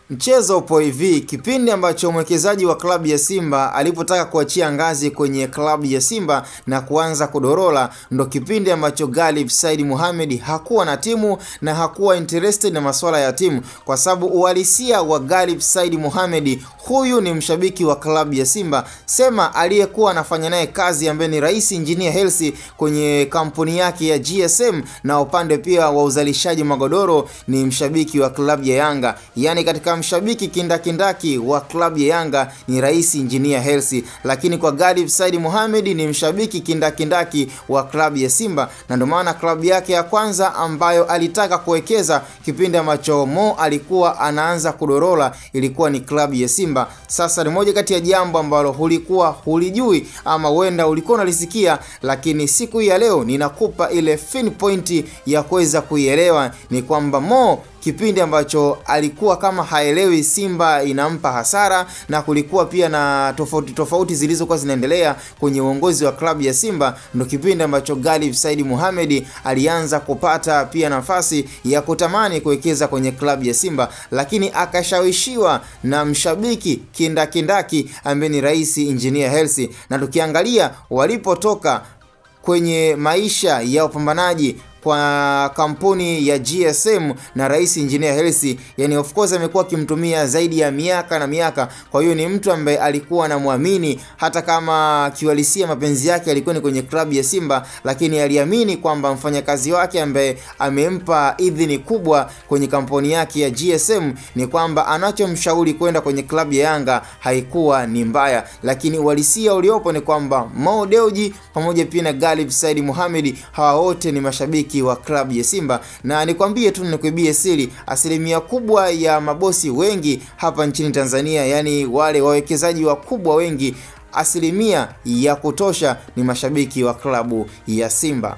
Mchezo upo hivi, kipindi ambacho mwekezaji wa klabu ya Simba alipotaka kuachia ngazi kwenye klabu ya Simba na kuanza kudorola, ndo kipindi ambacho Ghalib Said Mohamed hakuwa na timu na hakuwa interested na masuala ya timu, kwa sababu uhalisia wa Ghalib Said Mohamed, huyu ni mshabiki wa klabu ya Simba, sema aliyekuwa anafanya naye kazi ambaye ni Rais Engineer Hersi kwenye kampuni yake ya GSM, na upande pia wa uzalishaji magodoro ni mshabiki wa klabu ya Yanga. Yani katika mshabiki kindakindaki wa klabu ya Yanga ni Rais Engineer Hersi, lakini kwa Ghalib Said Mohamed ni mshabiki kindakindaki wa klabu ya Simba, na ndio maana klabu yake ya kwanza ambayo alitaka kuwekeza kipindi ambacho Mo alikuwa anaanza kudorola ilikuwa ni klabu ya Simba. Sasa ni moja kati ya jambo ambalo hulijui ama wenda ulikuwa unalisikia, lakini siku ya leo ninakupa ile fin point ya kuweza kuielewa, ni kwamba Mo kipindi ambacho alikuwa kama haelewi Simba inampa hasara, na kulikuwa pia na tofauti zilizokuwa zinaendelea kwenye uongozi wa klabu ya Simba, ndo kipindi ambacho Ghalib Said Mohamed alianza kupata pia nafasi ya kutamani kuwekeza kwenye klabu ya Simba, lakini akashawishiwa na mshabiki kindakindaki ambaye ni Rais Engineer Hersi. Na tukiangalia walipotoka kwenye maisha ya upambanaji kwa kampuni ya GSM na Rais Engineer Hersi, yani of course amekuwa akimtumia zaidi ya miaka na miaka. Kwa hiyo ni mtu ambaye alikuwa anamwamini, hata kama kiwalisia mapenzi yake alikuwa ni kwenye klabu ya Simba, lakini aliamini kwamba mfanyakazi wake ambaye amempa idhini kubwa kwenye kampuni yake ya GSM ni kwamba anachomshauri kwenda kwenye klabu ya Yanga haikuwa ni mbaya. Lakini uhalisia uliopo ni kwamba Mo Dewji pamoja pia na Ghalib Said Mohamed hawa wote ni mashabiki wa klabu ya Simba. Na nikwambie tu, nikuibie siri, asilimia kubwa ya mabosi wengi hapa nchini Tanzania, yani wale wawekezaji wakubwa wengi, asilimia ya kutosha ni mashabiki wa klabu ya Simba.